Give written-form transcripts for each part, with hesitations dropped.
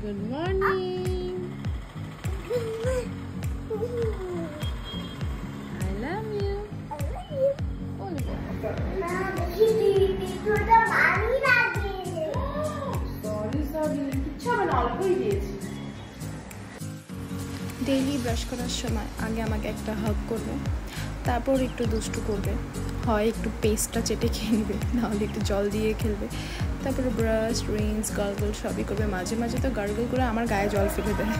Good morning. I love you. I love you. Oh, look at that. Daily brush করার সময় আগে আমাকে একটা হাগ করবে, তারপর একটু দুষ্টু করবে, হয় একটু পেস্টটা চেটে খেয়ে নেবে, নাহলে একটু জল দিয়ে খেলবে, তারপরে ব্রাশ রিন্স গার্গল সবই করবে। মাঝে মাঝে তো গার্গল করে আমার গায়ে জল ফেলে দেয়।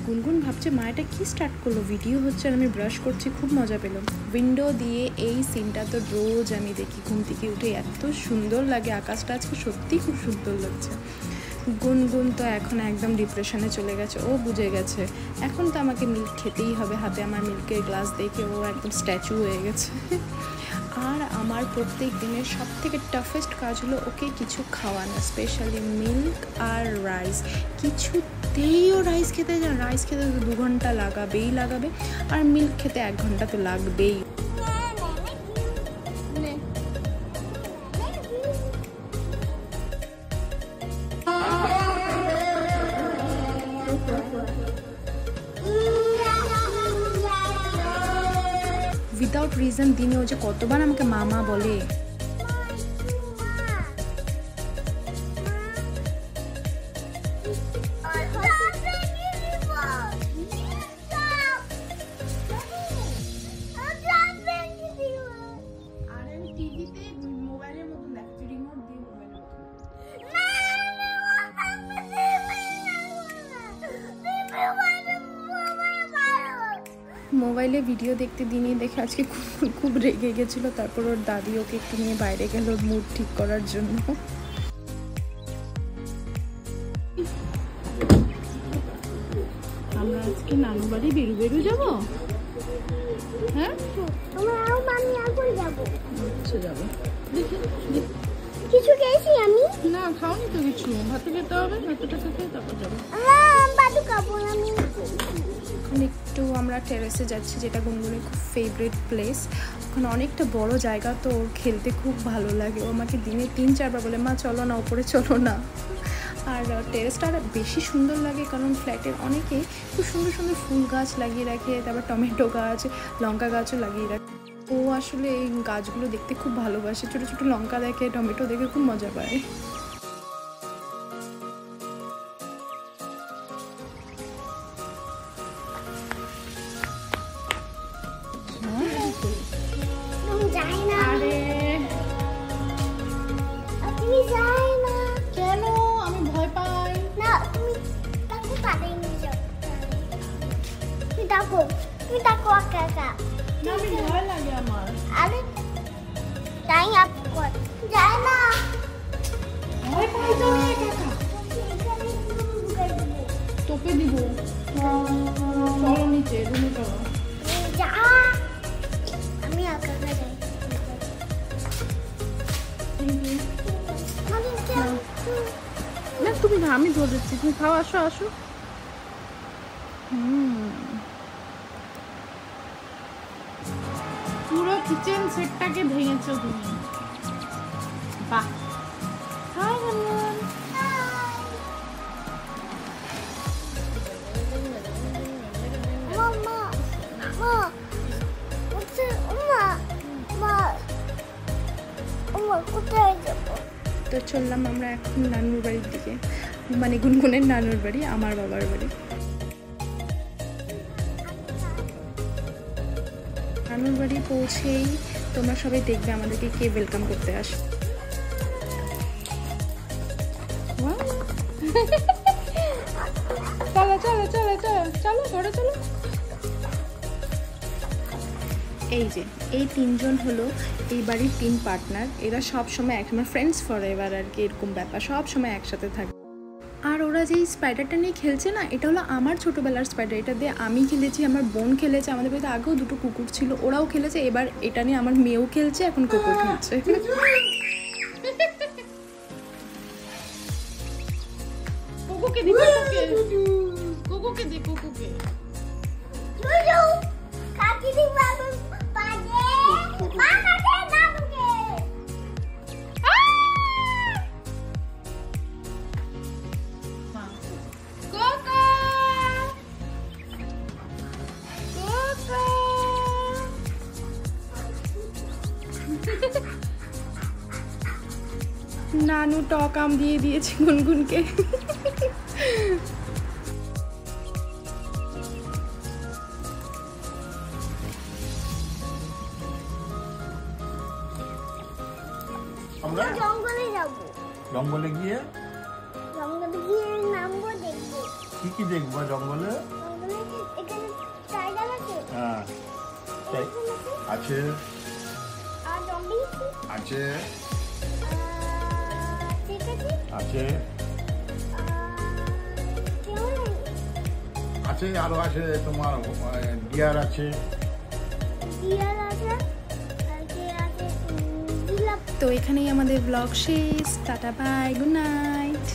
গুনগুন ভাবছে মা এটা কি স্টার্ট করলো, ভিডিও হচ্ছে আর আমি ব্রাশ করছি, খুব মজা পেলাম। উইন্ডো দিয়ে এই সিনটা তো রোজ আমি দেখি, ঘুম থেকে উঠে এত সুন্দর লাগে, আকাশটা আজকে সত্যিই খুব সুন্দর লাগছে। গুনগুন তো এখন একদম ডিপ্রেশনে চলে গেছে, ও বুঝে গেছে এখন তো আমাকে মিল্ক খেতেই হবে, হাতে আমার মিল্কের গ্লাস দেখে ও একদম স্ট্যাচু হয়ে গেছে। আর আমার প্রত্যেক দিনের সব থেকে টাফেস্ট কাজ হলো ওকে কিছু খাওয়ানো, স্পেশালি মিল্ক আর রাইস। কিছুতেই ও রাইস খেতে যায়, রাইস খেতে তো 2 ঘন্টা লাগাবে, আর মিল্ক খেতে 1 ঘন্টা তো লাগবেই। উইদাউট রিজন দিনে ও যে কতবার আমাকে মামা বলে। মোবাইলে ভিডিও দেখতে দিনই দেখে আজকে খুব রেগে গেছিলো, তারপর ওর দাদি ওকে একটু নিয়ে বাইরে গেল মুড ঠিক করার জন্য। আমরা আজকে নানু বাড়ি বেরু যাবো। হ্যাঁ আচ্ছা যাবো। কিছু খেয়েছি আমি? না খাওনি তো কিছু, ভাতে খেতে হবে, ভাতটা খেতে তারপর যাবো। এখন একটু আমরা টেরেসে যাচ্ছি, যেটা গুনগুনের খুব ফেভারিট প্লেস। ওখানে অনেকটা বড় জায়গা, তো ওর খেলতে খুব ভালো লাগে। ও আমাকে দিনে 3-4 বার বলে মা চলো না ওপরে চলো না। আর টেরেসটা আর বেশি সুন্দর লাগে কারণ ফ্ল্যাটের অনেকে খুব সুন্দর সুন্দর ফুল গাছ লাগিয়ে রাখে, তারপর টমেটো গাছ লঙ্কা গাছও লাগিয়ে রাখে। ও আসলে এই গাছগুলো দেখতে খুব ভালোবাসে, ছোটো ছোটো লঙ্কা দেখে টমেটো দেখে খুব মজা পায়। কেন আমি ভয় পাই না, তুমি তাকে পাড়াই নিয়ে যাও। তুমি ডাকো একা একা। না আমি ভয় লাগে আমার। আরে তাই আপু যায় না, ভয় পাই তো আমি একা একা। তোকে দিব, চলো নিচে রুমে চলো। যা আমি একা একা যাই। না তুমি না, আমি ধরে দিচ্ছি, তুমি খাও, আসো আসো। পুরো কিচেন সেটটাকে ভেঙেছো তুমি। বাহ, হাই গুনগুন। কোথায় যাবো? তো চললাম আমরা এখন নানুর বাড়ির দিকে, মানে গুনগুনের নানুর বাড়ি, আমার বাবার বাড়ি। নানুর বাড়ি পৌঁছেই তোমরা সবাই দেখবে আমাদেরকে কে ওয়েলকাম করতে আসে। চলো চলো চলো চলো চলো ঘরে চলো। এই যে এই 3 জন হলো এই বাড়ির 3 পার্টনার। এরা সব সময় একসময় ফ্রেন্ডস ফরএভার আর কি, এরকম ব্যাপার, সব সময় একসাথে থাকে। আর ওরা যেই স্পাইডারটা নিয়ে খেলছে না, এটা হলো আমার ছোটোবেলার স্পাইডার। এটা দিয়ে আমি খেলেছি, আমার বোন খেলেছে, আমাদের বাড়িতে আগেও 2টো কুকুর ছিল, ওরাও খেলেছে। এবার এটা নিয়ে আমার মেয়েও খেলছে, এখন কুকুর খেলছে। কুকুকে দি, কুকুকে দি, কুকুকে। কাকি দি বাবা পাজে নানু টক আম দিয়ে দিয়েছে গুনগুনকে। আমরা জঙ্গলে যাব। জঙ্গলে গিয়ে নামবো, দেখবো। কি কি দেখবো জঙ্গলে? জঙ্গলে এখানে টাইগার আছে। হ্যাঁ আছে আর জম্বি আছে ঠিক আছে। আছে আছে আরো আছে তোমার ডিয়ার আছে। ডিয়ার আছে আর কে আছে? জিরাফ। তো এখানেই আমাদের ব্লগ শেষ। Tata bye, good night.